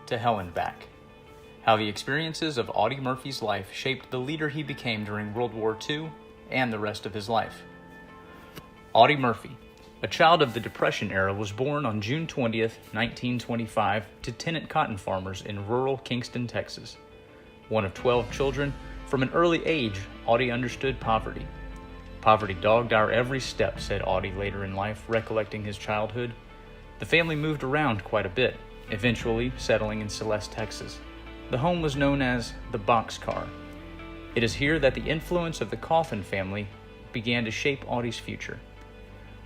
To Hell and Back. How the experiences of Audie Murphy's life shaped the leader he became during World War II and the rest of his life. Audie Murphy, a child of the Depression era, was born on June 20th, 1925, to tenant cotton farmers in rural Kingston, Texas. One of 12 children, from an early age, Audie understood poverty. Poverty dogged our every step, said Audie later in life, recollecting his childhood. The family moved around quite a bit, eventually settling in Celeste, Texas. The home was known as the Boxcar. It is here that the influence of the Coffin family began to shape Audie's future.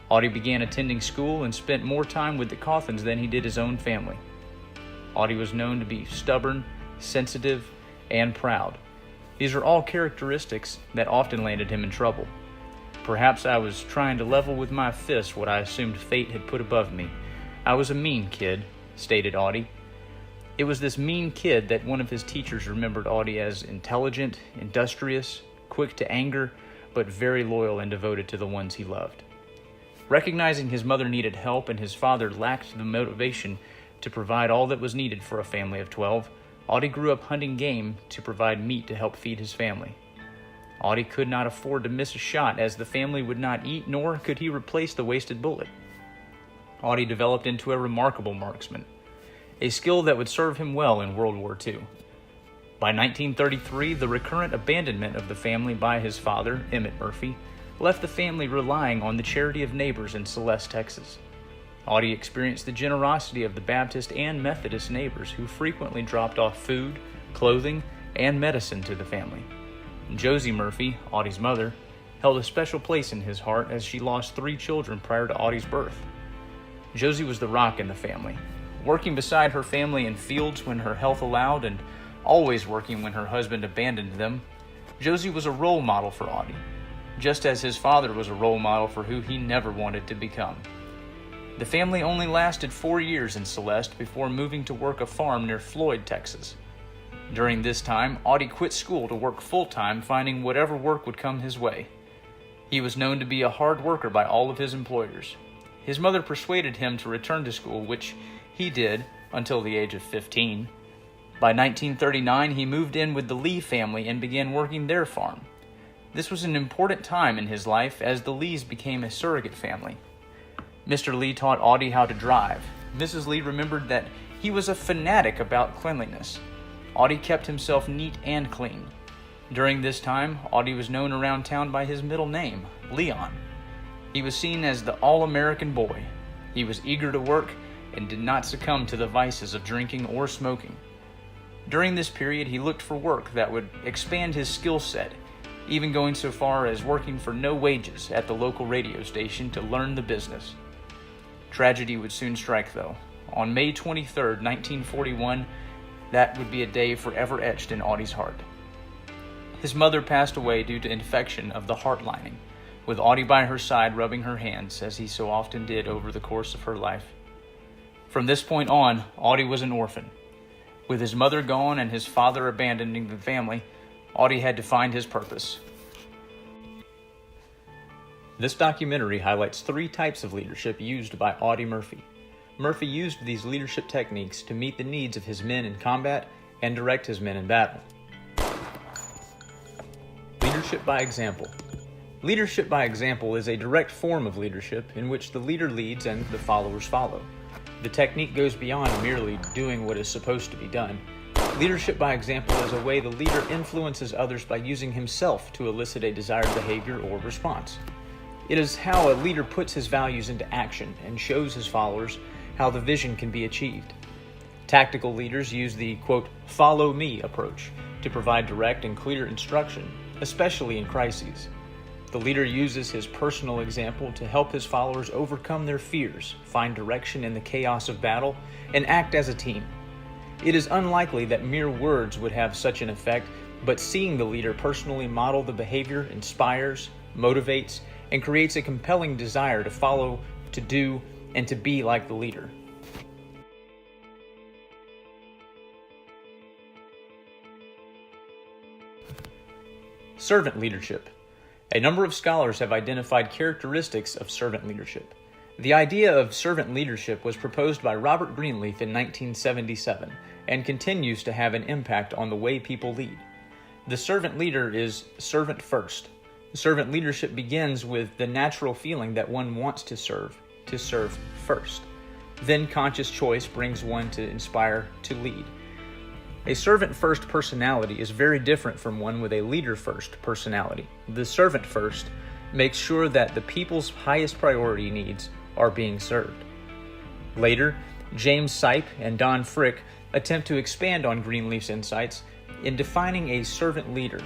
Audie began attending school and spent more time with the Coffins than he did his own family. Audie was known to be stubborn, sensitive, and proud. These are all characteristics that often landed him in trouble. Perhaps I was trying to level with my fist what I assumed fate had put above me. I was a mean kid, stated Audie. It was this mean kid that one of his teachers remembered Audie as intelligent, industrious, quick to anger, but very loyal and devoted to the ones he loved. Recognizing his mother needed help and his father lacked the motivation to provide all that was needed for a family of 12, Audie grew up hunting game to provide meat to help feed his family. Audie could not afford to miss a shot, as the family would not eat, nor could he replace the wasted bullet. Audie developed into a remarkable marksman, a skill that would serve him well in World War II. By 1933, the recurrent abandonment of the family by his father, Emmett Murphy, left the family relying on the charity of neighbors in Celeste, Texas. Audie experienced the generosity of the Baptist and Methodist neighbors who frequently dropped off food, clothing, and medicine to the family. Josie Murphy, Audie's mother, held a special place in his heart as she lost 3 children prior to Audie's birth. Josie was the rock in the family, working beside her family in fields when her health allowed and always working when her husband abandoned them. Josie was a role model for Audie, just as his father was a role model for who he never wanted to become. The family only lasted 4 years in Celeste before moving to work a farm near Floyd, Texas. During this time, Audie quit school to work full-time, finding whatever work would come his way. He was known to be a hard worker by all of his employers. His mother persuaded him to return to school, which he did until the age of 15. By 1939, he moved in with the Lee family and began working their farm. This was an important time in his life as the Lees became a surrogate family. Mr. Lee taught Audie how to drive. Mrs. Lee remembered that he was a fanatic about cleanliness. Audie kept himself neat and clean. During this time, Audie was known around town by his middle name, Leon. He was seen as the all-American boy. He was eager to work and did not succumb to the vices of drinking or smoking. During this period, he looked for work that would expand his skill set, even going so far as working for no wages at the local radio station to learn the business. Tragedy would soon strike, though. On May 23, 1941, that would be a day forever etched in Audie's heart. His mother passed away due to infection of the heart lining, with Audie by her side rubbing her hands, as he so often did over the course of her life. From this point on, Audie was an orphan. With his mother gone and his father abandoning the family, Audie had to find his purpose. This documentary highlights 3 types of leadership used by Audie Murphy. Murphy used these leadership techniques to meet the needs of his men in combat and direct his men in battle. Leadership by example. Leadership by example is a direct form of leadership in which the leader leads and the followers follow. The technique goes beyond merely doing what is supposed to be done. Leadership by example is a way the leader influences others by using himself to elicit a desired behavior or response. It is how a leader puts his values into action and shows his followers how the vision can be achieved. Tactical leaders use the, quote, follow me approach to provide direct and clear instruction, especially in crises. The leader uses his personal example to help his followers overcome their fears, find direction in the chaos of battle, and act as a team. It is unlikely that mere words would have such an effect, but seeing the leader personally model the behavior inspires, motivates, and creates a compelling desire to follow, to do, and to be like the leader. Servant leadership. A number of scholars have identified characteristics of servant leadership. The idea of servant leadership was proposed by Robert Greenleaf in 1977 and continues to have an impact on the way people lead. The servant leader is servant first. Servant leadership begins with the natural feeling that one wants to serve first. Then conscious choice brings one to inspire to lead. A servant-first personality is very different from one with a leader-first personality. The servant first makes sure that the people's highest priority needs are being served. Later, James Sipe and Don Frick attempt to expand on Greenleaf's insights in defining a servant leader.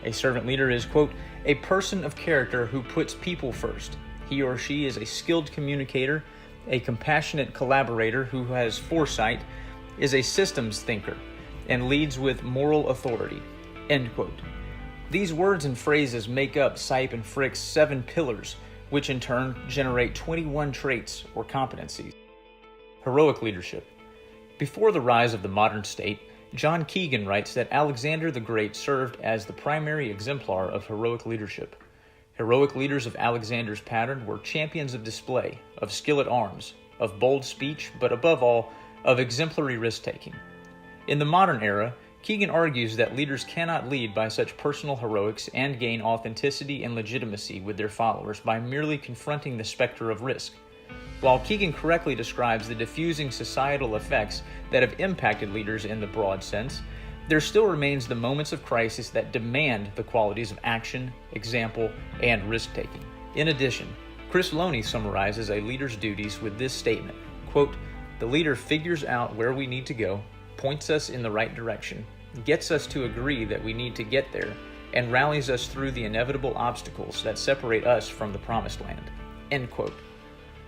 A servant leader is, quote, a person of character who puts people first. He or she is a skilled communicator, a compassionate collaborator who has foresight, is a systems thinker, and leads with moral authority, end quote. These words and phrases make up Sipe and Frick's 7 pillars, which in turn generate 21 traits or competencies. Heroic leadership. Before the rise of the modern state, John Keegan writes that Alexander the Great served as the primary exemplar of heroic leadership. Heroic leaders of Alexander's pattern were champions of display, of skill at arms, of bold speech, but above all, of exemplary risk-taking. In the modern era, Keegan argues that leaders cannot lead by such personal heroics and gain authenticity and legitimacy with their followers by merely confronting the specter of risk. While Keegan correctly describes the diffusing societal effects that have impacted leaders in the broad sense, there still remains the moments of crisis that demand the qualities of action, example, and risk-taking. In addition, Chris Loney summarizes a leader's duties with this statement, quote, the leader figures out where we need to go, points us in the right direction, gets us to agree that we need to get there, and rallies us through the inevitable obstacles that separate us from the promised land. End quote.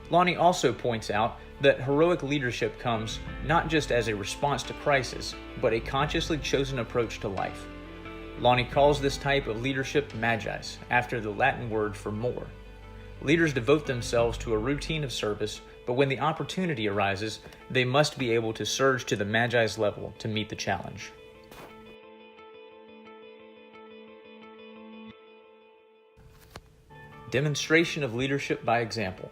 Lonnie also points out that heroic leadership comes not just as a response to crisis, but a consciously chosen approach to life. Lonnie calls this type of leadership magis, after the Latin word for more. Leaders devote themselves to a routine of service, but when the opportunity arises, they must be able to surge to the magi's level to meet the challenge. Demonstration of leadership by example.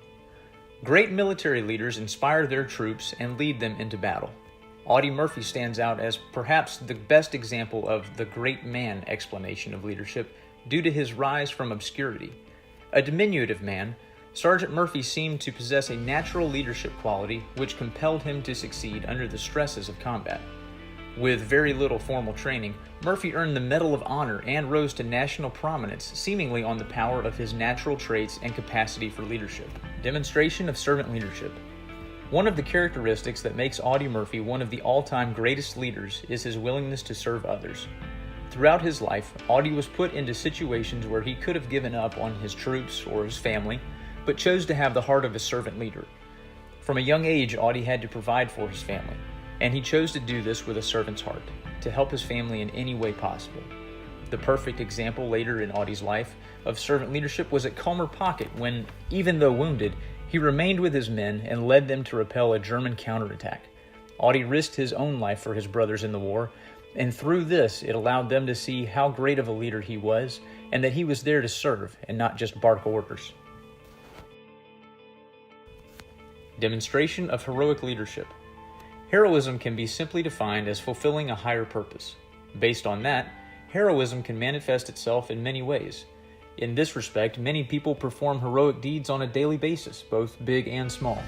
Great military leaders inspire their troops and lead them into battle. Audie Murphy stands out as perhaps the best example of the great man explanation of leadership due to his rise from obscurity. A diminutive man, Sergeant Murphy seemed to possess a natural leadership quality which compelled him to succeed under the stresses of combat. With very little formal training, Murphy earned the Medal of Honor and rose to national prominence seemingly on the power of his natural traits and capacity for leadership. Demonstration of servant leadership. One of the characteristics that makes Audie Murphy one of the all-time greatest leaders is his willingness to serve others. Throughout his life, Audie was put into situations where he could have given up on his troops or his family, but chose to have the heart of a servant leader. From a young age, Audie had to provide for his family, and he chose to do this with a servant's heart, to help his family in any way possible. The perfect example later in Audie's life of servant leadership was at Culmer Pocket when, even though wounded, he remained with his men and led them to repel a German counterattack. Audie risked his own life for his brothers in the war, and through this, it allowed them to see how great of a leader he was and that he was there to serve and not just bark orders. Demonstration of heroic leadership. Heroism can be simply defined as fulfilling a higher purpose. Based on that, heroism can manifest itself in many ways. In this respect, many people perform heroic deeds on a daily basis, both big and small.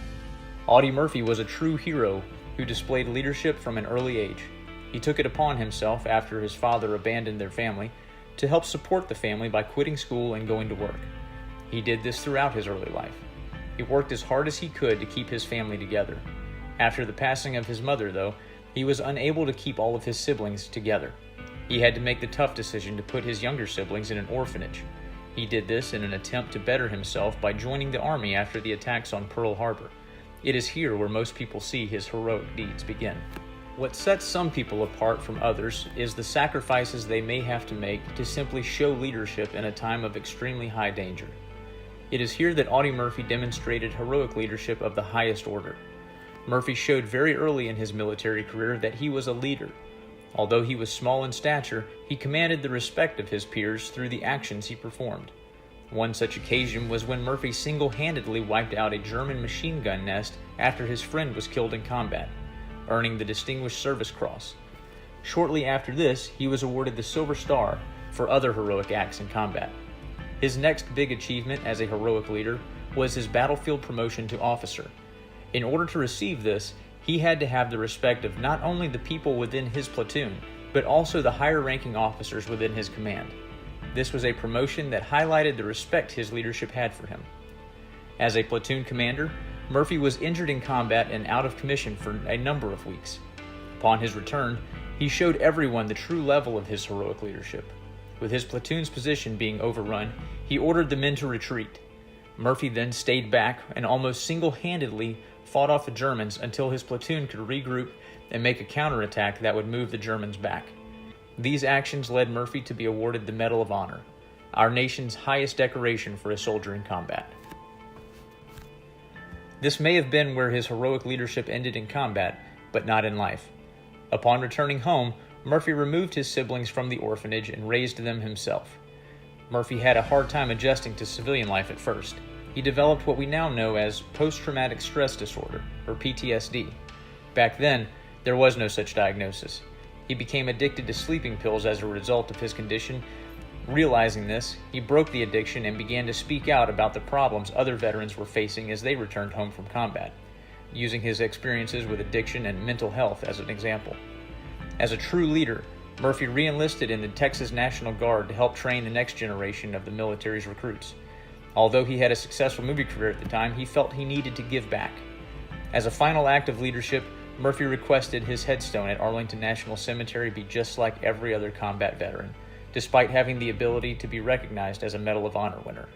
Audie Murphy was a true hero who displayed leadership from an early age. He took it upon himself, after his father abandoned their family, to help support the family by quitting school and going to work. He did this throughout his early life. He worked as hard as he could to keep his family together. After the passing of his mother, though, he was unable to keep all of his siblings together. He had to make the tough decision to put his younger siblings in an orphanage. He did this in an attempt to better himself by joining the Army after the attacks on Pearl Harbor. It is here where most people see his heroic deeds begin. What sets some people apart from others is the sacrifices they may have to make to simply show leadership in a time of extremely high danger. It is here that Audie Murphy demonstrated heroic leadership of the highest order. Murphy showed very early in his military career that he was a leader. Although he was small in stature, he commanded the respect of his peers through the actions he performed. One such occasion was when Murphy single-handedly wiped out a German machine gun nest after his friend was killed in combat, earning the Distinguished Service Cross. Shortly after this, he was awarded the Silver Star for other heroic acts in combat. His next big achievement as a heroic leader was his battlefield promotion to officer. In order to receive this, he had to have the respect of not only the people within his platoon, but also the higher-ranking officers within his command. This was a promotion that highlighted the respect his leadership had for him. As a platoon commander, Murphy was injured in combat and out of commission for a number of weeks. Upon his return, he showed everyone the true level of his heroic leadership. With his platoon's position being overrun, he ordered the men to retreat. Murphy then stayed back and almost single-handedly fought off the Germans until his platoon could regroup and make a counterattack that would move the Germans back. These actions led Murphy to be awarded the Medal of Honor, our nation's highest decoration for a soldier in combat. This may have been where his heroic leadership ended in combat, but not in life. Upon returning home, Murphy removed his siblings from the orphanage and raised them himself. Murphy had a hard time adjusting to civilian life at first. He developed what we now know as post-traumatic stress disorder, or PTSD. Back then, there was no such diagnosis. He became addicted to sleeping pills as a result of his condition. Realizing this, he broke the addiction and began to speak out about the problems other veterans were facing as they returned home from combat, using his experiences with addiction and mental health as an example. As a true leader, Murphy re-enlisted in the Texas National Guard to help train the next generation of the military's recruits. Although he had a successful movie career at the time, he felt he needed to give back. As a final act of leadership, Murphy requested his headstone at Arlington National Cemetery be just like every other combat veteran, despite having the ability to be recognized as a Medal of Honor winner.